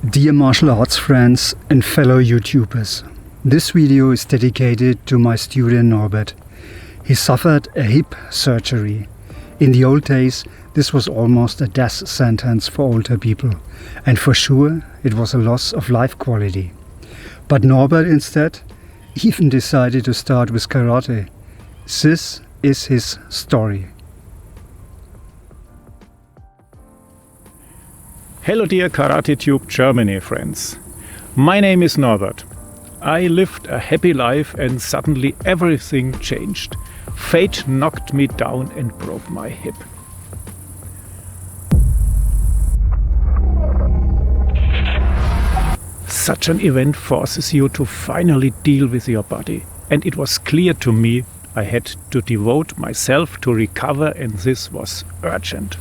Dear martial arts friends and fellow YouTubers, this video is dedicated to my student Norbert. He suffered a hip surgery. In the old days, this was almost a death sentence for older people, and for sure it was a loss of life quality. But Norbert instead even decided to start with karate. This is his story. Hello dear KarateTube Germany friends. My name is Norbert. I lived a happy life and suddenly everything changed. Fate knocked me down and broke my hip. Such an event forces you to finally deal with your body, and it was clear to me I had to devote myself to recover, and this was urgent.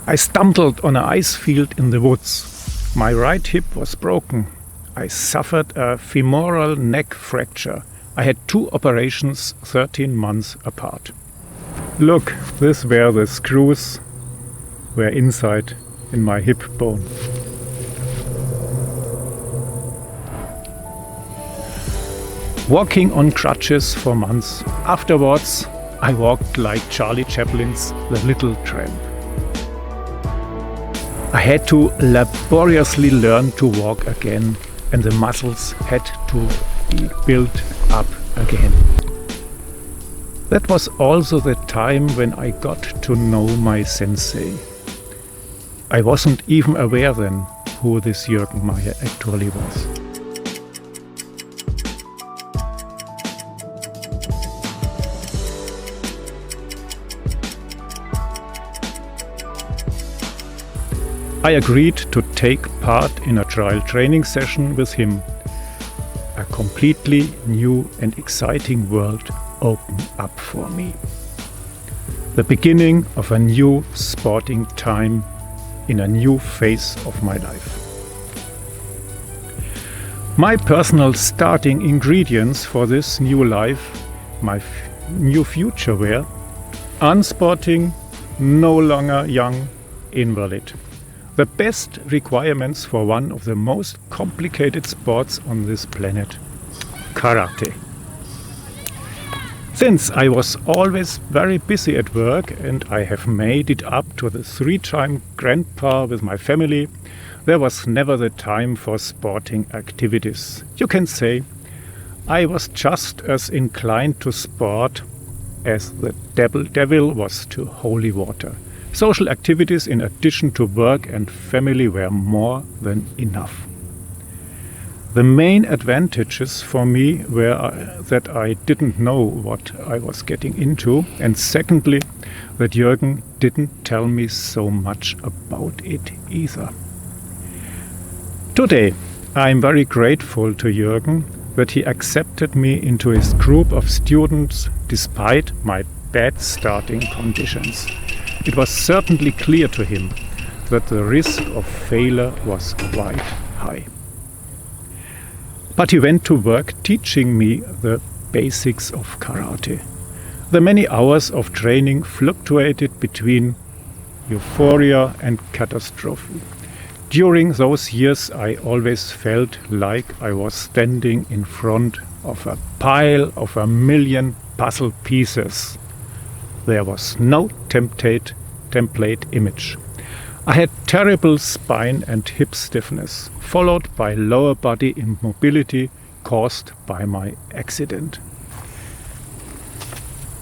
I stumbled on an ice field in the woods. My right hip was broken. I suffered a femoral neck fracture. I had 2 operations 13 months apart. Look, these were the screws were inside in my hip bone. Walking on crutches for months. Afterwards, I walked like Charlie Chaplin's The Little Tramp. I had to laboriously learn to walk again, and the muscles had to be built up again. That was also the time when I got to know my sensei. I wasn't even aware then who this Jürgen Meyer actually was. I agreed to take part in a trial training session with him. A completely new and exciting world opened up for me. The beginning of a new sporting time in a new phase of my life. My personal starting ingredients for this new life, my new future were unsporting, no longer young, invalid. The best requirements for one of the most complicated sports on this planet, karate. Since I was always very busy at work and I have made it up to the 3-time grandpa with my family, there was never the time for sporting activities. You can say I was just as inclined to sport as the devil was to holy water. Social activities in addition to work and family were more than enough. The main advantages for me were that I didn't know what I was getting into, and secondly, that Jürgen didn't tell me so much about it either. Today, I am very grateful to Jürgen that he accepted me into his group of students despite my bad starting conditions. It was certainly clear to him that the risk of failure was quite high. But he went to work teaching me the basics of karate. The many hours of training fluctuated between euphoria and catastrophe. During those years, I always felt like I was standing in front of a pile of 1,000,000 puzzle pieces. There was no template image. I had terrible spine and hip stiffness, followed by lower body immobility caused by my accident.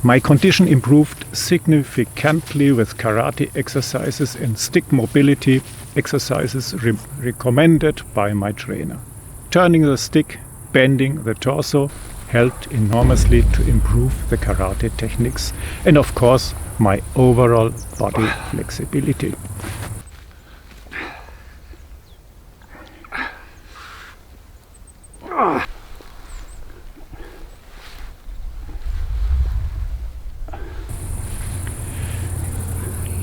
My condition improved significantly with karate exercises and stick mobility exercises recommended by my trainer. Turning the stick, bending the torso, helped enormously to improve the karate techniques and of course my overall body flexibility.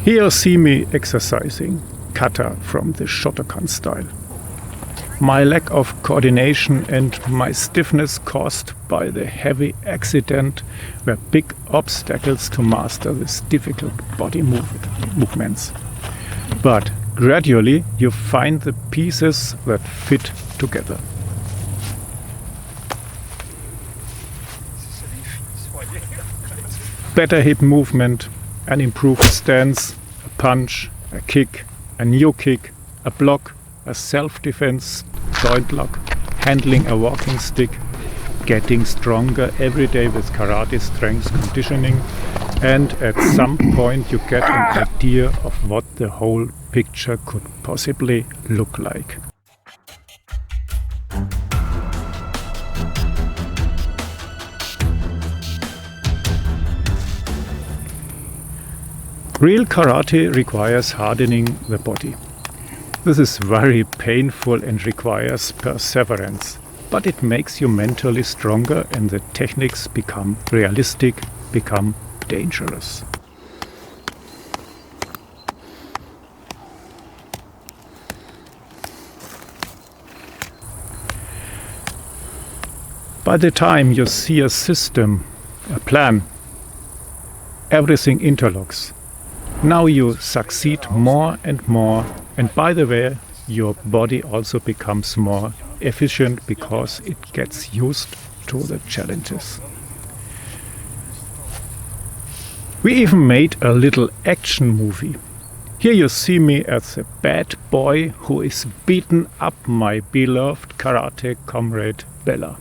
Here see me exercising kata from the Shotokan style. My lack of coordination and my stiffness caused by the heavy accident were big obstacles to master these difficult body movements. But Gradually, you find the pieces that fit together. Better hip movement, an improved stance, a punch, a kick, a new kick, a block, a self-defense, joint lock, handling a walking stick, getting stronger every day with karate strength conditioning, and at some point you get an idea of what the whole picture could possibly look like. Real karate requires hardening the body. This is very painful and requires perseverance, but it makes you mentally stronger and the techniques become realistic, become dangerous. By the time you see a system, a plan, everything interlocks. Now you succeed more and more, and by the way, your body also becomes more efficient because it gets used to the challenges. We even made a little action movie. Here you see me as a bad boy who is beaten up my beloved karate comrade Bella.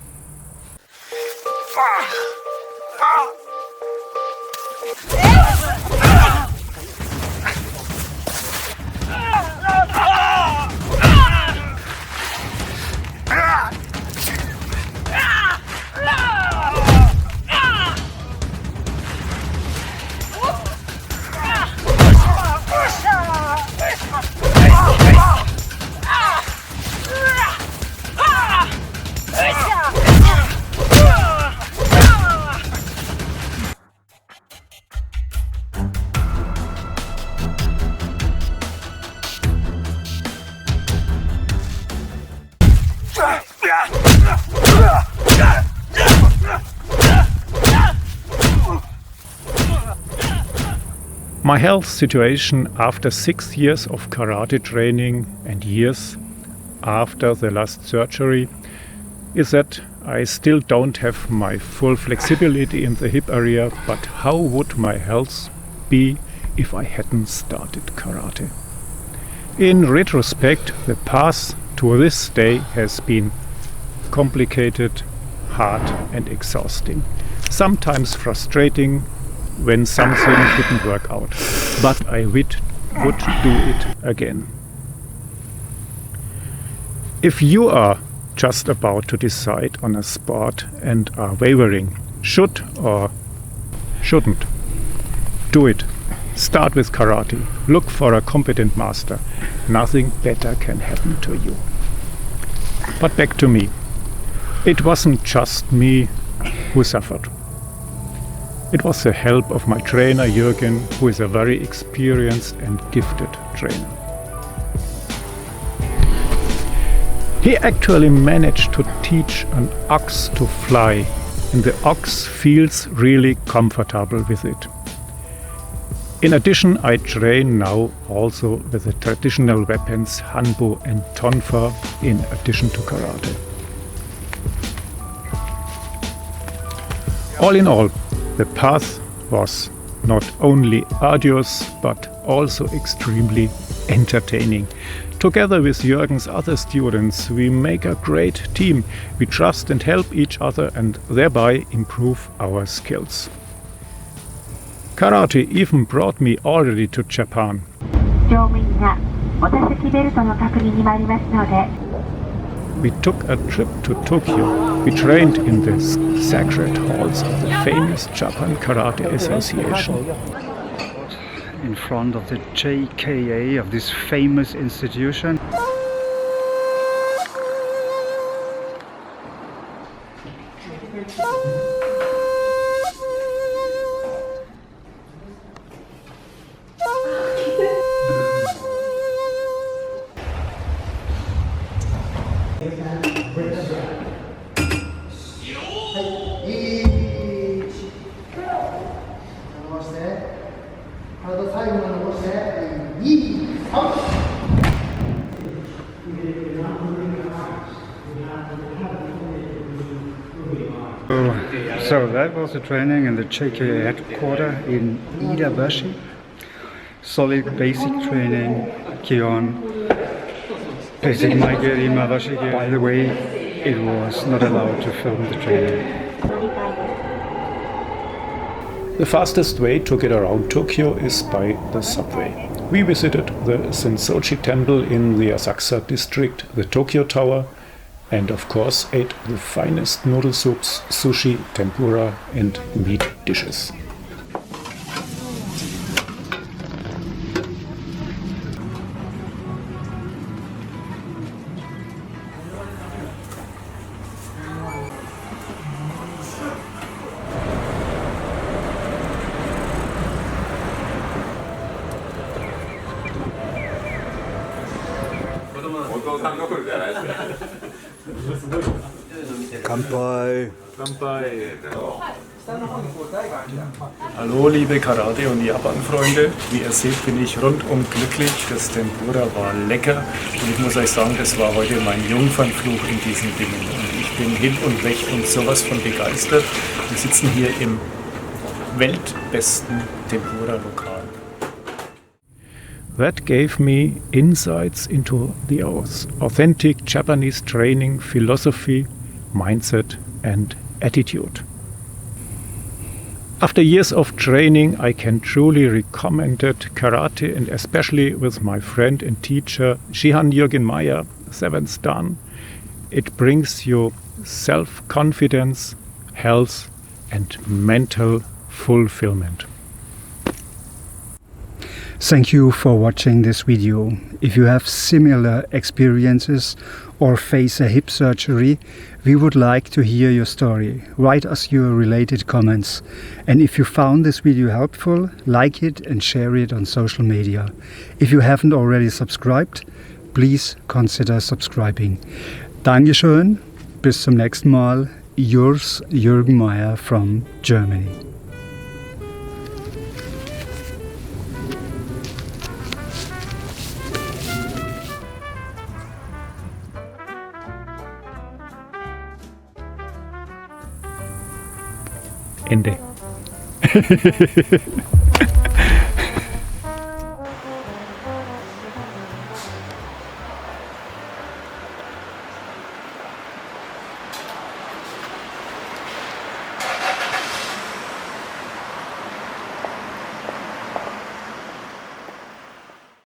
My health situation after 6 years of karate training and years after the last surgery is that I still don't have my full flexibility in the hip area, but how would my health be if I hadn't started karate? In retrospect, the path to this day has been complicated, hard and exhausting. Sometimes frustrating when something didn't work out, but I would do it again. If you are just about to decide on a sport and are wavering, should or shouldn't, do it. Start with karate. Look for a competent master. Nothing better can happen to you. But back to me. It wasn't just me who suffered. It was the help of my trainer Jürgen, who is a very experienced and gifted trainer. He actually managed to teach an ox to fly, and the ox feels really comfortable with it. In addition, I train now also with the traditional weapons Hanbo and Tonfa in addition to karate. All in all, the path was not only arduous but also extremely entertaining. Together with Jürgen's other students, we make a great team. We trust and help each other and thereby improve our skills. Karate even brought me already to Japan. We took a trip to Tokyo. We trained in the sacred halls of the famous Japan Karate Association. In front of the JKA of this famous institution. So that was the training in the JK headquarters in Iidabashi. Solid basic training, Kion, basic Maigeri Mawashi. By the way, it was not allowed to film the training. The fastest way to get around Tokyo is by the subway. We visited the Sensoji Temple in the Asakusa district, the Tokyo Tower, and of course ate the finest noodle soups, sushi, tempura and meat dishes. Kanpai. Hallo liebe Karate- und Japan-Freunde, wie ihr seht bin ich rundum glücklich, das Tempura war lecker und ich muss euch sagen, das war heute mein Jungfernflug in diesen Dingen und ich bin hin und weg und sowas von begeistert. Wir sitzen hier im weltbesten Tempura-Lokal. That gave me insights into the authentic Japanese training philosophy, mindset and attitude. After years of training, I can truly recommend karate, and especially with my friend and teacher Shihan Jürgen Meyer, 7th Dan. It brings you self-confidence, health and mental fulfillment. Thank you for watching this video. If you have similar experiences or face a hip surgery, we would like to hear your story. Write us your related comments. And if you found this video helpful, like it and share it on social media. If you haven't already subscribed, please consider subscribing. Dankeschön, bis zum nächsten Mal. Yours, Jürgen Meyer from Germany. Ende.